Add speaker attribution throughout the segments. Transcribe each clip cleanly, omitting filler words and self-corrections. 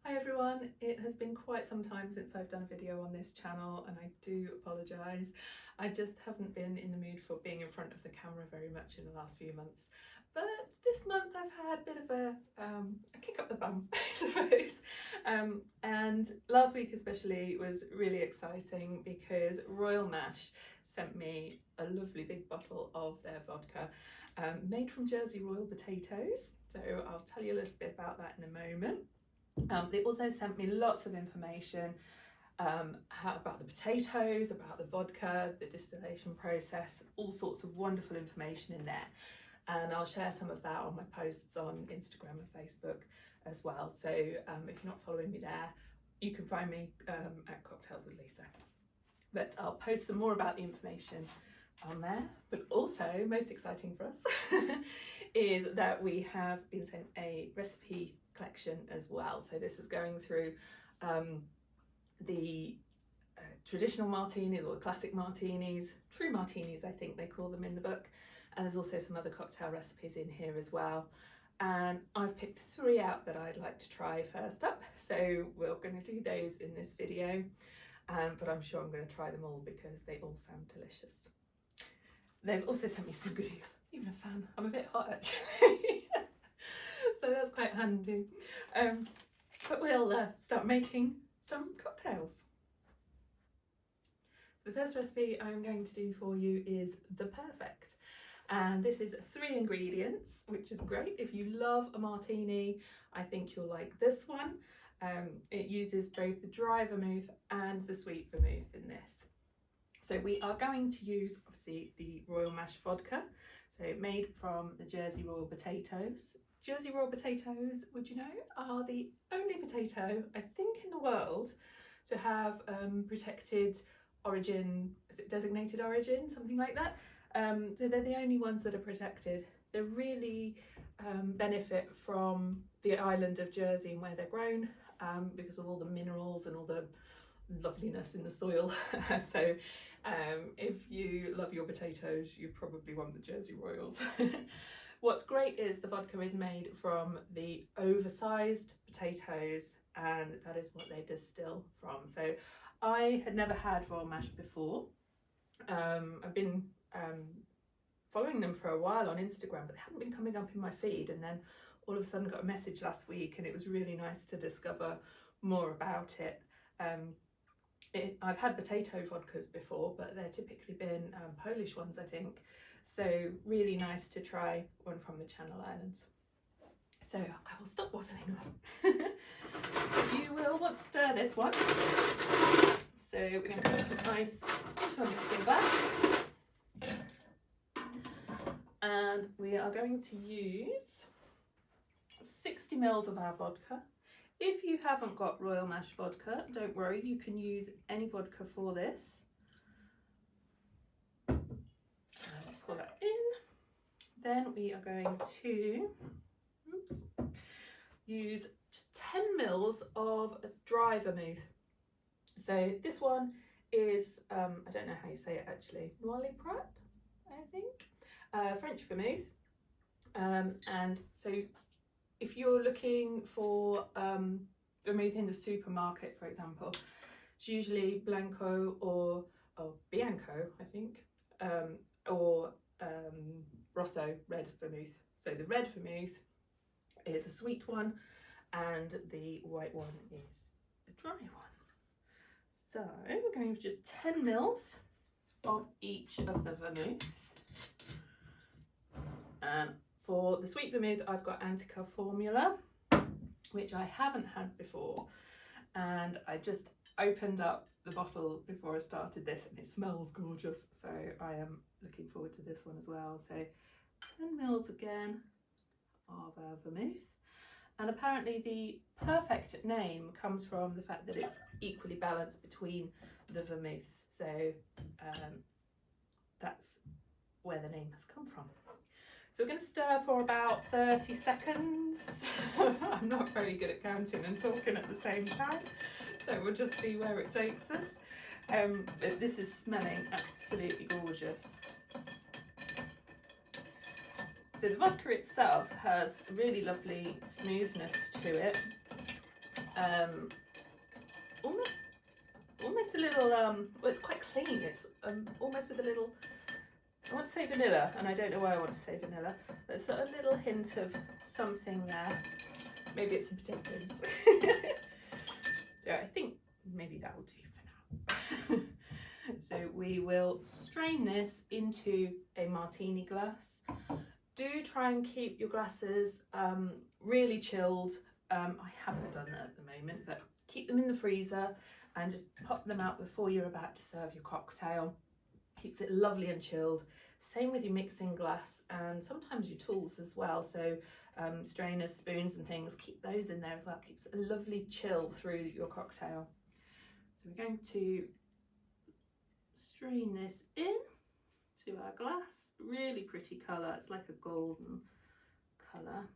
Speaker 1: Hi everyone, it has been quite some time since I've done a video on this channel and I do apologise. I just haven't been in the mood for being in front of the camera very much in the last few months. But this month I've had a bit of a kick up the bum, I suppose. And last week especially was really exciting because Royal Mash sent me a lovely big bottle of their vodka made from Jersey Royal potatoes. So I'll tell you a little bit about that in a moment. They also sent me lots of information about the potatoes, about the vodka, the distillation process, all sorts of wonderful information in there. And I'll share some of that on my posts on Instagram and Facebook as well. So if you're not following me there, you can find me at Cocktails with Lisa. But I'll post some more about the information on there. But also, most exciting for us, is that we have been sent a recipe collection as well. So this is going through the traditional martinis, or classic martinis, true martinis I think they call them in the book, and there's also some other cocktail recipes in here as well. And I've picked 3 out that I'd like to try first up, so we're going to do those in this video, but I'm sure I'm going to try them all because they all sound delicious. They've also sent me some goodies, even a fan. I'm a bit hot actually. So that's quite handy. But we'll start making some cocktails. The first recipe I'm going to do for you is the Perfect. And this is 3 ingredients, which is great. If you love a martini, I think you'll like this one. It uses both the dry vermouth and the sweet vermouth in this. So we are going to use, obviously, the Royal Mash Vodka. So made from the Jersey Royal potatoes. Jersey Royal potatoes, would you know, are the only potato, I think, in the world to have protected origin, is it designated origin, something like that? So they're the only ones that are protected. They really benefit from the island of Jersey and where they're grown because of all the minerals and all the loveliness in the soil. So if you love your potatoes, you probably want the Jersey Royals. What's great is the vodka is made from the oversized potatoes, and that is what they distill from. So I had never had Royal Mash before. I've been following them for a while on Instagram, but they hadn't been coming up in my feed, and then all of a sudden got a message last week, and it was really nice to discover more about it. I've had potato vodkas before, but they're typically been Polish ones, I think. So really nice to try one from the Channel Islands. So I will stop waffling on. You will want to stir this one. So we're going to put some ice into a mixing glass. And we are going to use 60 ml of our vodka. If you haven't got Royal Mash Vodka, don't worry, you can use any vodka for this. Pour that in. Then we are going to use just 10 ml of dry vermouth. So this one is, I don't know how you say it actually, Noilly Prat, I think, French vermouth. And so if you're looking for vermouth in the supermarket, for example, it's usually Blanco or Bianco, I think, or Rosso red vermouth. So the red vermouth is a sweet one and the white one is a dry one. So we're going with just 10 ml of each of the vermouth. And for the sweet vermouth, I've got Antica Formula, which I haven't had before. And I just opened up the bottle before I started this, and it smells gorgeous. So I am looking forward to this one as well. So 10 ml again of our vermouth. And apparently the Perfect name comes from the fact that it's equally balanced between the vermouths. So that's where the name has come from. So we're going to stir for about 30 seconds. I'm not very good at counting and talking at the same time, so we'll just see where it takes us. But this is smelling absolutely gorgeous. So the vodka itself has really lovely smoothness to it. almost a little, well, it's quite clean. It's almost with a little, I want to say vanilla, and I don't know why I want to say vanilla. There's a little hint of something there. Maybe it's some potatoes. So I think maybe that will do for now. So we will strain this into a martini glass. Do try and keep your glasses really chilled. I haven't done that at the moment, but keep them in the freezer and just pop them out before you're about to serve your cocktail. Keeps it lovely and chilled. Same with your mixing glass and sometimes your tools as well. So strainers, spoons and things, keep those in there as well. Keeps a lovely chill through your cocktail. So we're going to strain this in to our glass. Really pretty colour. It's like a golden colour.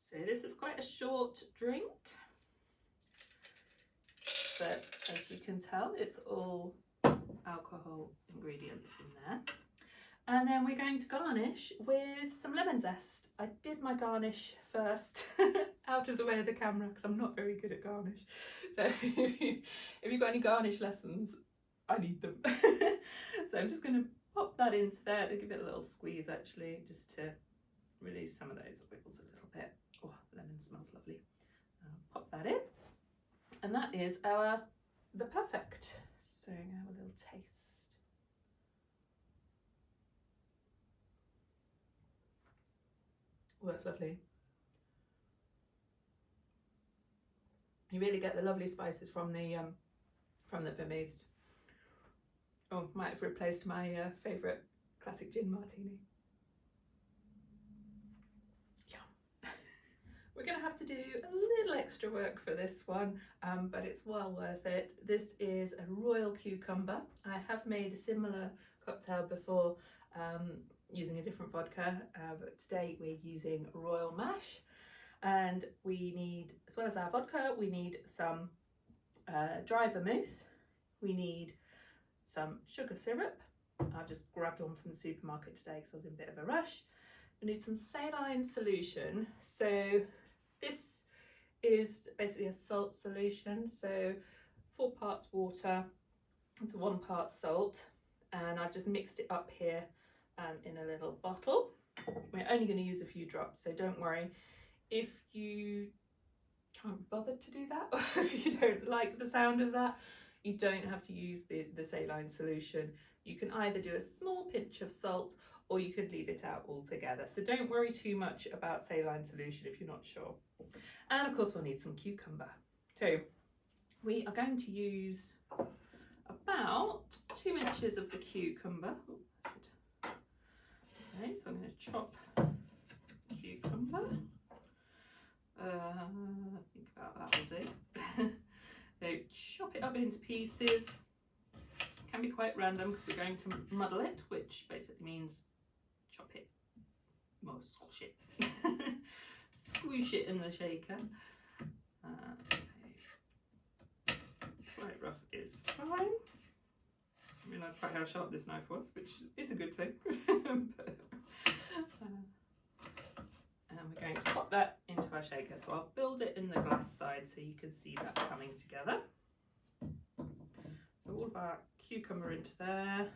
Speaker 1: So this is quite a short drink, but as you can tell, it's all alcohol ingredients in there. And then we're going to garnish with some lemon zest. I did my garnish first out of the way of the camera because I'm not very good at garnish. So if you've got any garnish lessons, I need them. So I'm just going to pop that into there to give it a little squeeze actually, just to release some of those oils a little bit. Oh, lemon smells lovely. Pop that in. And that is the perfect. So I'm going to have a little taste. Oh, that's lovely. You really get the lovely spices from the vermouths. Oh, might have replaced my favourite classic gin martini. Yeah. We're going to have to do a little extra work for this one, but it's well worth it. This is a royal cucumber. I have made a similar cocktail before using a different vodka, but today we're using Royal Mash. And we need, as well as our vodka, we need some dry vermouth. We need some sugar syrup. I just grabbed one from the supermarket today because I was in a bit of a rush. We need some saline solution. So this is basically a salt solution. So 4 parts water to 1 part salt. And I've just mixed it up here in a little bottle. We're only going to use a few drops, so don't worry. If you can't bother to do that, or if you don't like the sound of that, you don't have to use the saline solution. You can either do a small pinch of salt or you could leave it out altogether. So don't worry too much about saline solution if you're not sure. And of course we'll need some cucumber. So we are going to use about 2 inches of the cucumber. Okay, so I'm going to chop cucumber. I think about that will do. So chop it up into pieces. Can be quite random because we're going to muddle it, which basically means chop it, well, squash it, squish it in the shaker. Quite rough is fine. I realised quite how sharp this knife was, which is a good thing. But, and we're going to pop that into our shaker. So I'll build it in the glass side so you can see that coming together. So all of our cucumber into there.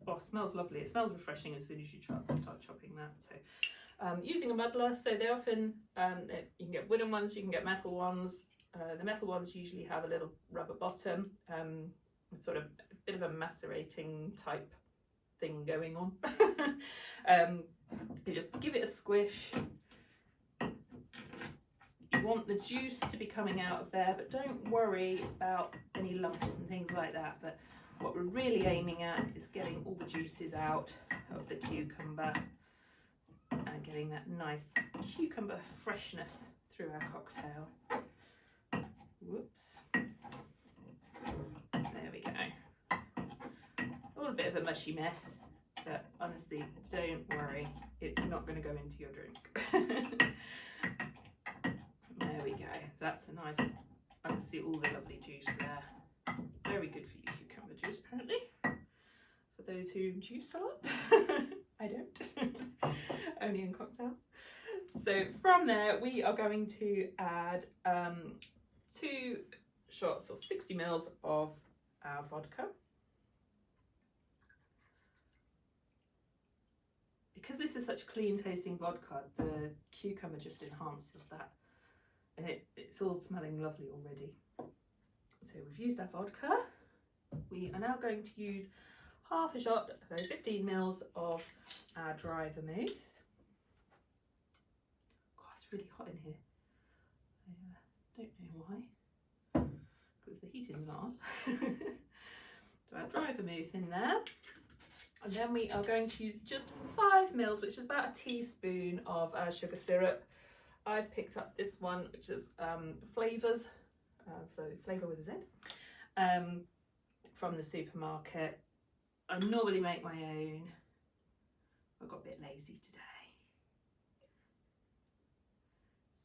Speaker 1: Oh, it smells lovely. It smells refreshing as soon as you start chopping that. So using a muddler, so they often, you can get wooden ones, you can get metal ones. The metal ones usually have a little rubber bottom, sort of a bit of a macerating type thing going on. You just give it a squish. You want the juice to be coming out of there, but don't worry about any lumps and things like that. But what we're really aiming at is getting all the juices out of the cucumber and getting that nice cucumber freshness through our cocktail. Whoops. There we go. A little bit of a mushy mess, but honestly, don't worry. It's not going to go into your drink. There we go. That's a nice, I can see all the lovely juice there. Very good for you, cucumber juice, apparently. For those who juice a lot. I don't. Only in cocktails. So from there we are going to add 2 shots or 60 mils of our vodka. Because this is such clean tasting vodka, the cucumber just enhances that, and it's all smelling lovely already. So we've used our vodka. We are now going to use half a shot, so 15 mils of our dry vermouth. God, it's really hot in here. I don't know why, because the heating's not. So our dry vermouth in there. And then we are going to use just 5 mils, which is about a teaspoon of sugar syrup. I've picked up this one, which is Flavorz, Flavour with a Z, from the supermarket. I normally make my own. I got a bit lazy today.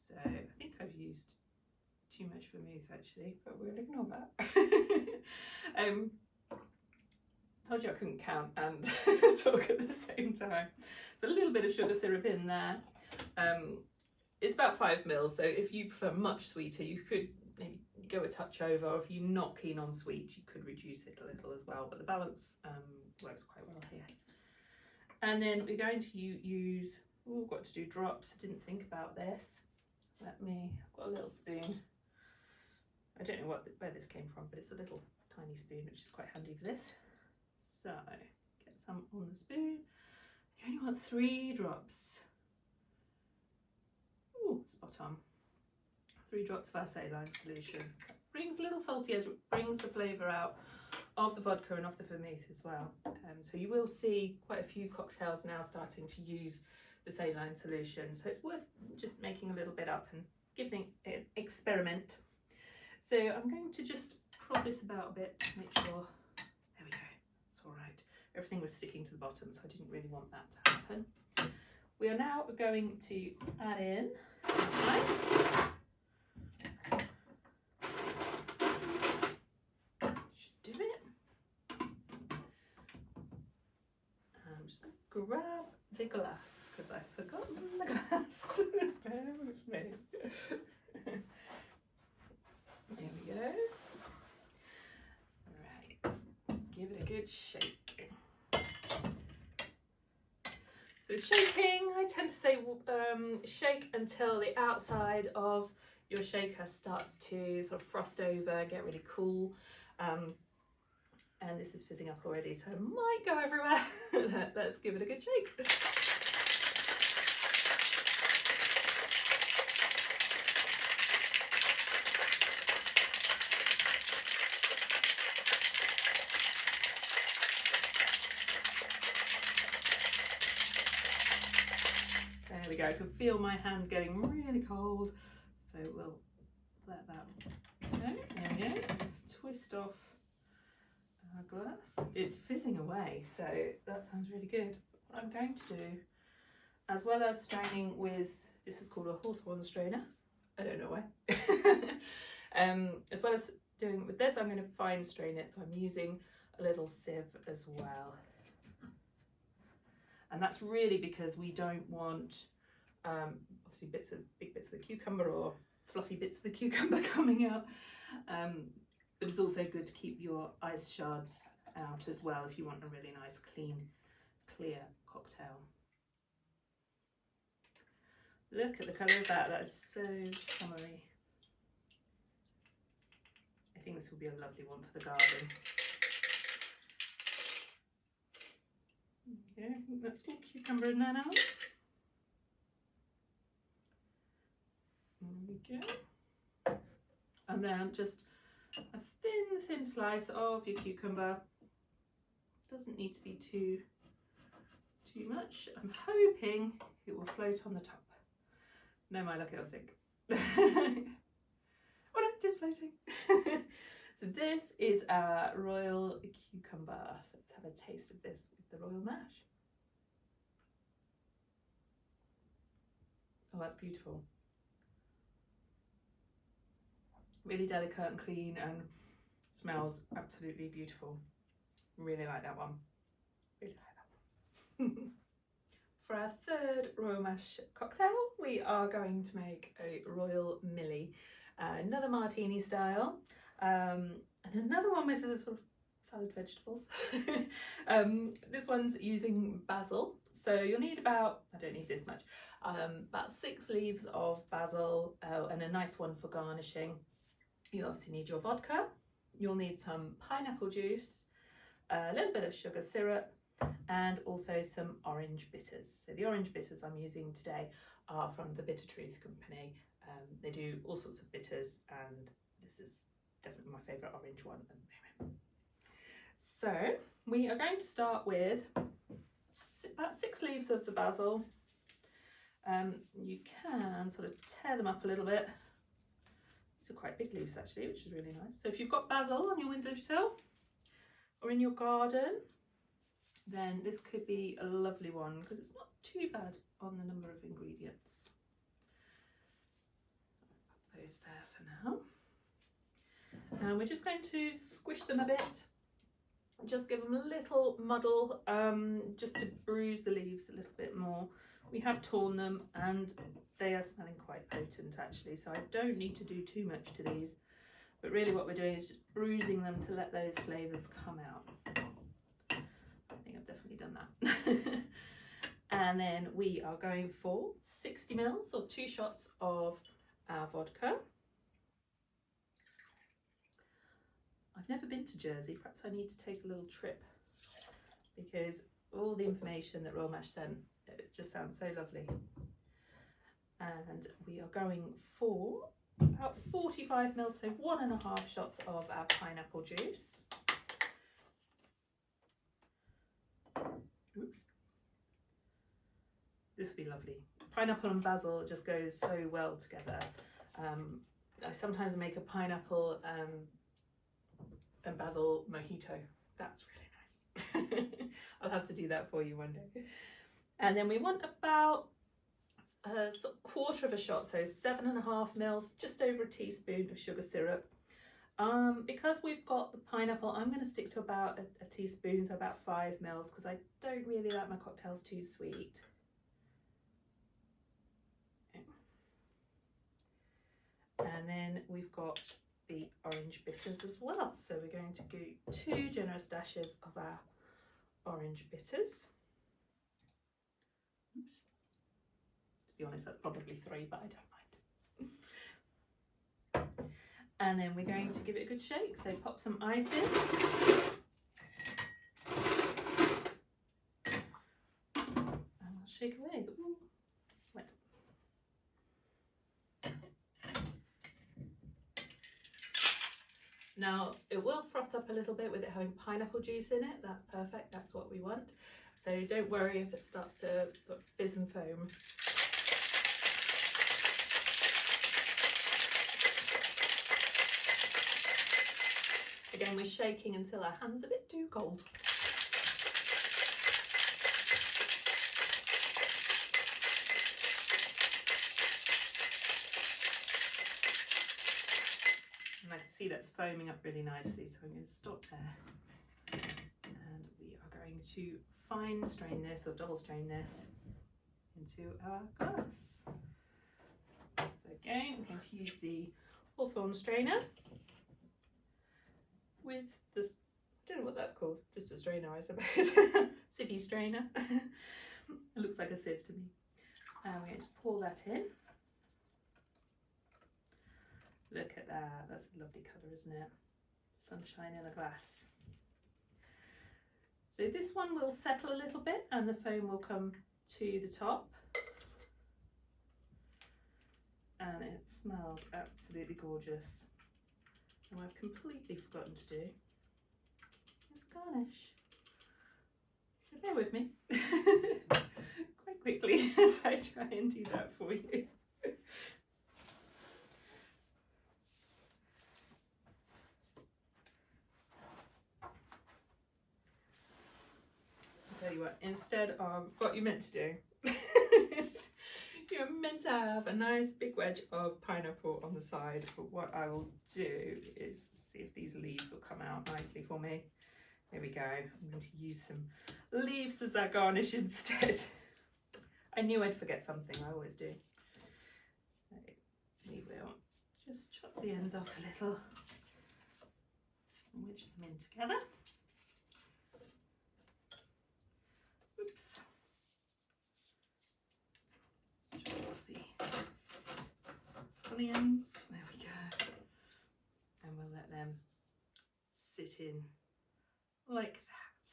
Speaker 1: So I think I've used too much vermouth actually, but we'll ignore that. Told you I couldn't count and talk at the same time. So a little bit of sugar syrup in there. It's about 5 mils, so if you prefer much sweeter, you could maybe go a touch over, or if you're not keen on sweet, you could reduce it a little as well, but the balance works quite well here. And then we're going to use, oh, got to do drops. I didn't think about this. I've got a little spoon. I don't know where this came from, but it's a little tiny spoon, which is quite handy for this. So get some on the spoon. You only want 3 drops. Ooh, spot on. 3 drops of our saline solution. So it brings a little salty edge, brings the flavour out of the vodka and of the vermouth as well. So you will see quite a few cocktails now starting to use the saline solution. So it's worth just making a little bit up and giving it an experiment. So I'm going to just prop this about a bit to make sure. There we go. It's all right. Everything was sticking to the bottom, so I didn't really want that to happen. We are now going to add in some ice. Should do it. I'm just going to grab the glass because I've forgotten the glass. Bear with me. There we go. Right, let's give it a good shake. So it's shaking. I tend to say shake until the outside of your shaker starts to sort of frost over, get really cool. And this is fizzing up already, so it might go everywhere. Let's give it a good shake. There we go. I can feel my hand getting really cold, so we'll let that go. There we go. Twist off our glass. It's fizzing away, so that sounds really good. What I'm going to do, as well as straining with, this is called a Hawthorne strainer. I don't know why. As well as doing it with this, I'm going to fine strain it, so I'm using a little sieve as well. And that's really because we don't want obviously big bits of the cucumber or fluffy bits of the cucumber coming out. But it's also good to keep your ice shards out as well if you want a really nice, clean, clear cocktail. Look at the colour of that. That is so summery. I think this will be a lovely one for the garden. Yeah, I think that's all cucumber in there now. There we go. And then just a thin slice of your cucumber. Doesn't need to be too much. I'm hoping it will float on the top. No, my luck, it'll sink. Oh no, it is floating. So this is our royal cucumber. So let's have a taste of this with the Royal Mash. Oh, that's beautiful. Really delicate and clean and smells absolutely beautiful. Really like that one. Really like that one. for our third Royal Mash cocktail, we are going to make a Royal Millie, another Martini style, and another one with a sort of salad vegetables. This one's using basil, so you'll need about, I don't need this much, about 6 leaves of basil and a nice one for garnishing. You obviously need your vodka, you'll need some pineapple juice, a little bit of sugar syrup, and also some orange bitters. So the orange bitters I'm using today are from the Bitter Truth company. They do all sorts of bitters, and this is definitely my favourite orange one at the moment. So we are going to start with about 6 leaves of the basil. You can sort of tear them up a little bit. These are quite big leaves actually, which is really nice. So if you've got basil on your windowsill or in your garden, then this could be a lovely one because it's not too bad on the number of ingredients. Put those there for now. And we're just going to squish them a bit. Just give them a little muddle, just to bruise the leaves a little bit more. We have torn them and they are smelling quite potent actually, so I don't need to do too much to these. But really what we're doing is just bruising them to let those flavours come out. Done that. And then we are going for 60 mils or 2 shots of our vodka. I've never been to Jersey, perhaps I need to take a little trip because all the information that Royal Mash sent, it just sounds so lovely. And we are going for about 45 mils, so 1.5 shots of our pineapple juice. Oops. This would be lovely. Pineapple and basil just goes so well together. I sometimes make a pineapple and basil mojito. That's really nice. I'll have to do that for you one day. And then we want about a sort of 1/4 shot, so 7.5 mils, just over a teaspoon of sugar syrup. Because we've got the pineapple, I'm going to stick to about a teaspoon, so about 5 mils, because I don't really like my cocktails too sweet. And then we've got the orange bitters as well. So we're going to do 2 generous dashes of our orange bitters. Oops. To be honest, that's probably 3, but I don't mind. And then we're going to give it a good shake, so pop some ice in. And we'll shake away. Ooh, wet. Now, it will froth up a little bit with it having pineapple juice in it. That's perfect, that's what we want. So don't worry if it starts to sort of fizz and foam. Again, we're shaking until our hand's a bit too cold. And I can see that's foaming up really nicely, so I'm going to stop there. And we are going to fine strain this, or double strain this, into our glass. So again, I'm going to use the Hawthorn strainer with this, I don't know what that's called, just a strainer I suppose, sievey strainer. It looks like a sieve to me. And we're going to pour that in. Look at that, that's a lovely colour, isn't it? Sunshine in a glass. So this one will settle a little bit and the foam will come to the top. And it smells absolutely gorgeous. And what I've completely forgotten to do is garnish. So bear with me quite quickly as I try and do that for you. I'll tell you what, instead of what you're meant to do, you're meant to have a nice big wedge of pineapple on the side, but what I will do is see if these leaves will come out nicely for me. There we go. I'm going to use some leaves as our garnish instead. I knew I'd forget something, I always do. We will just chop the ends off a little and wedge them in together. Oops. Chop off the funny ends. There we go. And we'll let them sit in like that.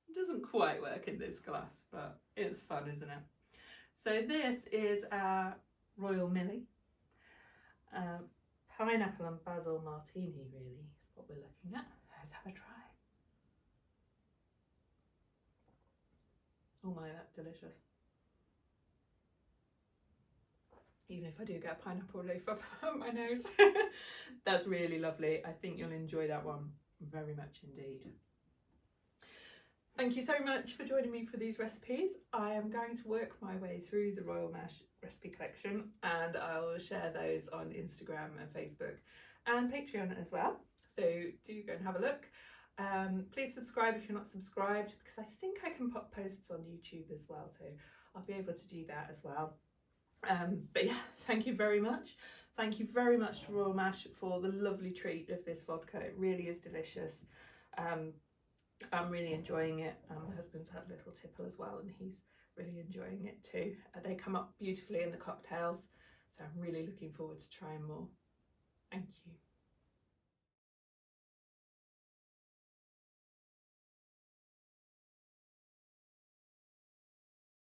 Speaker 1: It doesn't quite work in this glass, but it's fun, isn't it? So this is our Royal Millie. Pineapple and basil martini really is what we're looking at. Let's have a try. Oh my, that's delicious. Even if I do get a pineapple leaf up my nose. That's really lovely. I think you'll enjoy that one very much indeed. Thank you so much for joining me for these recipes. I am going to work my way through the Royal Mash recipe collection, and I will share those on Instagram and Facebook and Patreon as well. So do go and have a look. Please subscribe if you're not subscribed, because I think I can pop posts on YouTube as well, so I'll be able to do that as well. But yeah, thank you very much. Thank you very much to Royal Mash for the lovely treat of this vodka. It really is delicious. I'm really enjoying it. My husband's had a little tipple as well, and he's really enjoying it too. They come up beautifully in the cocktails, so I'm really looking forward to trying more. Thank you.